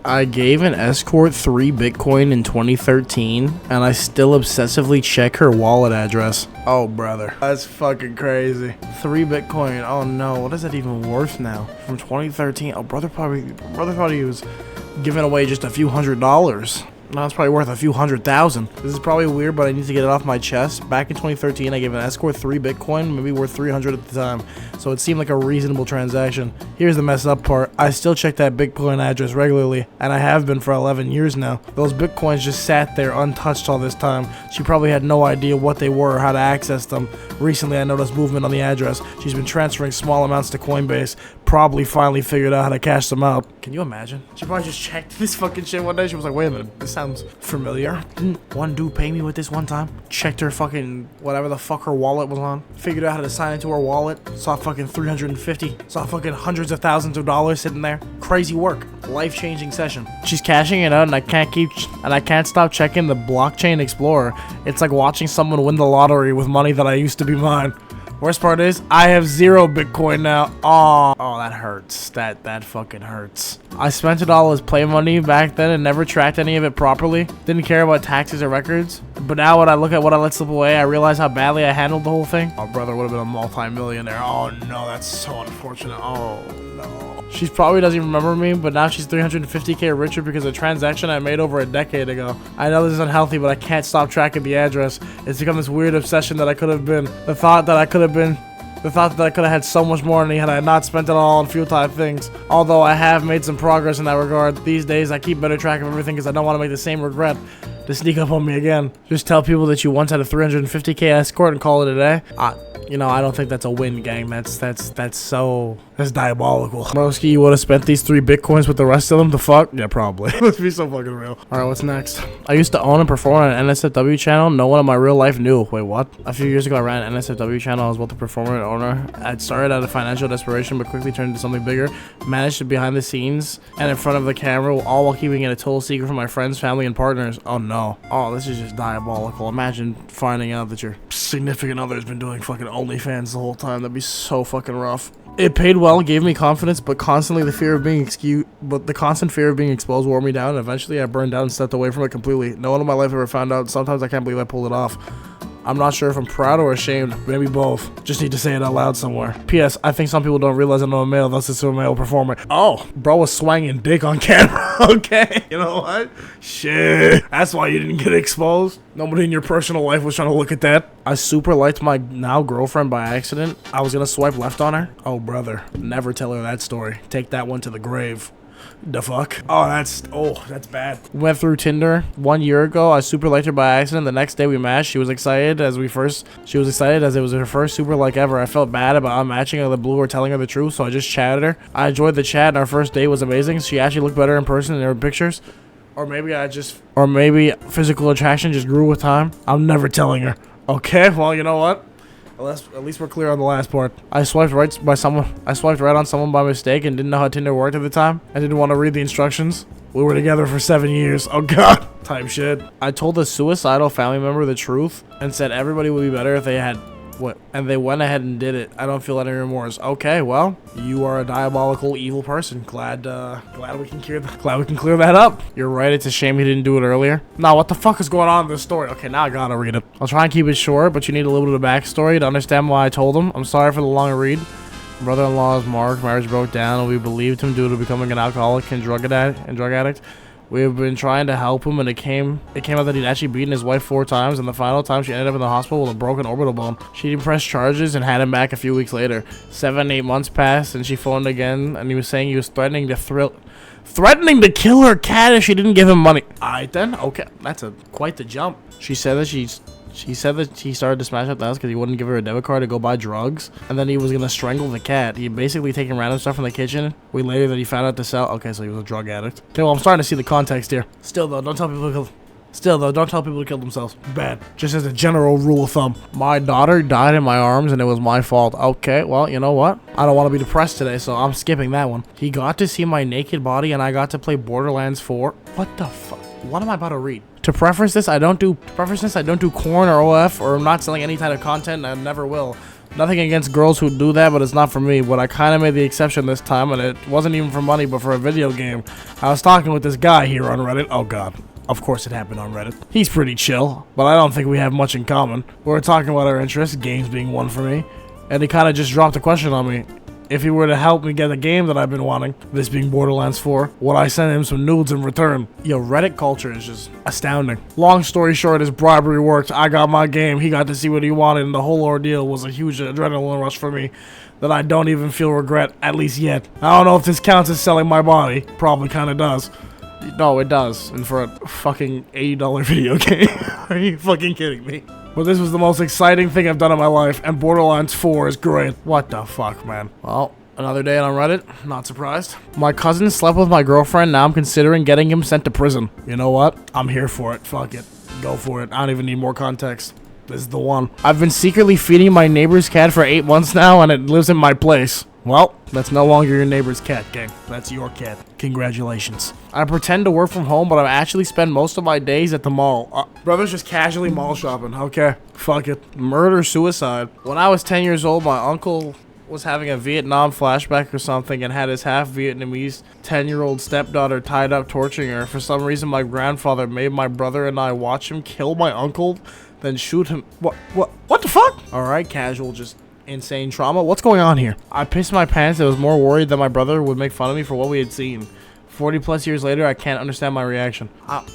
I gave an escort 3 Bitcoin in 2013, and I still obsessively check her wallet address. Oh, brother. That's fucking crazy. 3 Bitcoin. Oh, no. What is that even worth now? From 2013. Oh, brother probably was giving away just a few $100s. Now it's probably worth a few $100,000. This is probably weird, but I need to get it off my chest. Back in 2013, I gave an escort 3 Bitcoin, maybe worth 300 at the time. So it seemed like a reasonable transaction. Here's the messed up part. I still check that Bitcoin address regularly, and I have been for 11 years now. Those Bitcoins just sat there untouched all this time. She probably had no idea what they were or how to access them. Recently, I noticed movement on the address. She's been transferring small amounts to Coinbase. Probably finally figured out how to cash them out. Can you imagine? She probably just checked this fucking shit one day. She was like, wait a minute, this sounds familiar. Didn't one dude pay me with this one time? Checked her fucking whatever the fuck her wallet was on. Figured out how to sign into her wallet. Saw fucking 350. Saw fucking hundreds of thousands of dollars sitting there. Crazy work. Life-changing session. She's cashing it out, and I can't stop checking the blockchain explorer. It's like watching someone win the lottery with money that I used to be mine. Worst part is, I have 0 Bitcoin now. Oh, that hurts. That fucking hurts. I spent it all as play money back then and never tracked any of it properly. Didn't care about taxes or records. But now when I look at what I let slip away, I realize how badly I handled the whole thing. My brother would have been a multi-millionaire. Oh no, that's so unfortunate. Oh no. She probably doesn't even remember me, but now she's 350K richer because of a transaction I made over a decade ago. I know this is unhealthy, but I can't stop tracking the address. It's become this weird obsession that I could have been. The thought that I could have had so much more money had I not spent it all on futile things. Although I have made some progress in that regard. These days, I keep better track of everything because I don't want to make the same regret to sneak up on me again. Just tell people that you once had a 350K escort and call it a day. You know, I don't think that's a win, gang. That's diabolical. Broski, you would have spent these 3 Bitcoins with the rest of them? The fuck? Yeah, probably. Let's be so fucking real. Alright, what's next? I used to own and perform on an NSFW channel. No one in my real life knew. Wait, what? A few years ago, I ran an NSFW channel. I was both a performer and owner. I'd started out of financial desperation, but quickly turned into something bigger. Managed to behind the scenes and in front of the camera, all while keeping it a total secret from my friends, family, and partners. Oh, no. Oh, this is just diabolical. Imagine finding out that your significant other has been doing fucking OnlyFans the whole time. That'd be so fucking rough. It paid well, gave me confidence, but the constant fear of being exposed wore me down, and eventually I burned out and stepped away from it completely. No one in my life ever found out. Sometimes I can't believe I pulled it off. I'm not sure if I'm proud or ashamed. Maybe both. Just need to say it out loud somewhere. P.S. I think some people don't realize I'm a male, thus it's a male performer. Oh, bro was swanging dick on camera. Okay. You know what? Shit. That's why you didn't get exposed. Nobody in your personal life was trying to look at that. I super liked my now girlfriend by accident. I was gonna swipe left on her. Oh, brother. Never tell her that story. Take that one to the grave. The fuck? Oh, that's bad. Went through Tinder 1 year ago. I super liked her by accident. The next day we matched. She was excited as it was her first super like ever. I felt bad about unmatching her the blue or telling her the truth, so I just chatted her. I enjoyed the chat and our first date was amazing. She actually looked better in person than her pictures. Or maybe physical attraction just grew with time. I'm never telling her. Okay, well, you know what? At least we're clear on the last part. I swiped right on someone by mistake and didn't know how Tinder worked at the time. I didn't want to read the instructions. We were together for 7 years. Oh god. Type shit. I told a suicidal family member the truth and said everybody would be better if they had what, and they went ahead and did it. I don't feel any remorse. Okay, well, you are a diabolical, evil person. Glad we can clear that up. You're right. It's a shame he didn't do it earlier. Now, what the fuck is going on in this story? Okay, now I gotta read it. I'll try and keep it short, but you need a little bit of backstory to understand why I told him. I'm sorry for the long read. Brother-in-law is Mark. Marriage broke down, and we believed him due to becoming an alcoholic and drug addict. We have been trying to help him, and it came out that he'd actually beaten his wife 4 times, and the final time she ended up in the hospital with a broken orbital bone. She didn't press charges and had him back a few weeks later. 7-8 months passed, and she phoned again, and he was saying he was threatening to kill her cat if she didn't give him money. Alright then, okay, that's quite the jump. She said that he started to smash up the house because he wouldn't give her a debit card to go buy drugs, and then he was gonna strangle the cat. He basically taken random stuff from the kitchen. We later that he found out to sell. Okay, so he was a drug addict. Okay, well, I'm starting to see the context here. Still though, don't tell people to kill themselves. Bad. Just as a general rule of thumb. My daughter died in my arms and it was my fault. Okay, well, you know what? I don't want to be depressed today, so I'm skipping that one. He got to see my naked body and I got to play Borderlands 4. What the fuck? What am I about to read? To preface this, I don't do corn or OF, or I'm not selling any type of content and I never will. Nothing against girls who do that, but it's not for me. But I kind of made the exception this time, and it wasn't even for money, but for a video game. I was talking with this guy here on Reddit. Oh god. Of course it happened on Reddit. He's pretty chill, but I don't think we have much in common. We were talking about our interests, games being one for me, and he kind of just dropped a question on me. If he were to help me get a game that I've been wanting, this being Borderlands 4, would I send him some nudes in return? Yo, Reddit culture is just astounding. Long story short, his bribery worked. I got my game, he got to see what he wanted, and the whole ordeal was a huge adrenaline rush for me that I don't even feel regret, at least yet. I don't know if this counts as selling my body. Probably kind of does. No, it does. And for a fucking $80 video game. Are you fucking kidding me? But this was the most exciting thing I've done in my life, and Borderlands 4 is great. What the fuck, man? Well, another day on Reddit. Not surprised. My cousin slept with my girlfriend. Now I'm considering getting him sent to prison. You know what? I'm here for it. Fuck it. Go for it. I don't even need more context. This is the one. I've been secretly feeding my neighbor's cat for 8 months now, and it lives in my place. Well, that's no longer your neighbor's cat, gang. That's your cat. Congratulations. I pretend to work from home, but I actually spend most of my days at the mall. Brother's just casually mall shopping. Okay, fuck it. Murder-suicide. When I was 10 years old, my uncle was having a Vietnam flashback or something and had his half-Vietnamese 10-year-old stepdaughter tied up torturing her. For some reason, my grandfather made my brother and I watch him kill my uncle, then shoot him. What the fuck? Alright, casual, just insane trauma. What's going on here? I pissed my pants. I was more worried that my brother would make fun of me for what we had seen. 40 plus years later, I can't understand my reaction.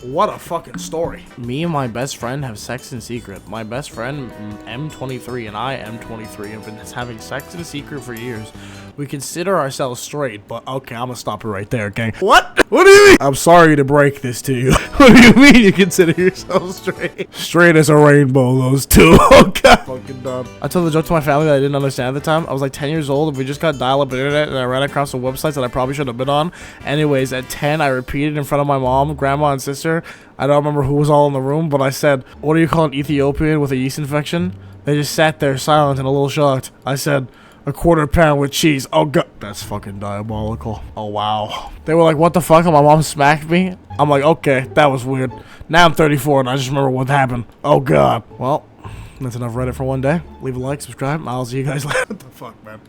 What a fucking story. Me and my best friend have sex in secret. My best friend, M23, and I, M23, have been having sex in secret for years. We consider ourselves straight, but okay, I'm gonna stop it right there, gang. What? What do you mean? I'm sorry to break this to you. What do you mean you consider yourself straight? Straight as a rainbow, those two. Okay. Fucking dumb. I told the joke to my family that I didn't understand at the time. I was like 10 years old, and we just got dial-up internet, and I ran across some websites that I probably shouldn't have been on. Anyways, at 10, I repeated in front of my mom, grandma, and sister. I don't remember who was all in the room, but I said, what do you call an Ethiopian with a yeast infection? They just sat there silent and a little shocked. I said, a quarter pound with cheese. Oh god, that's fucking diabolical. Oh wow. They were like, what the fuck? And my mom smacked me. I'm like, okay, that was weird. Now I'm 34 and I just remember what happened. Oh god. Well, that's enough Reddit for one day. Leave a like, subscribe. I'll see you guys later. What the fuck, man?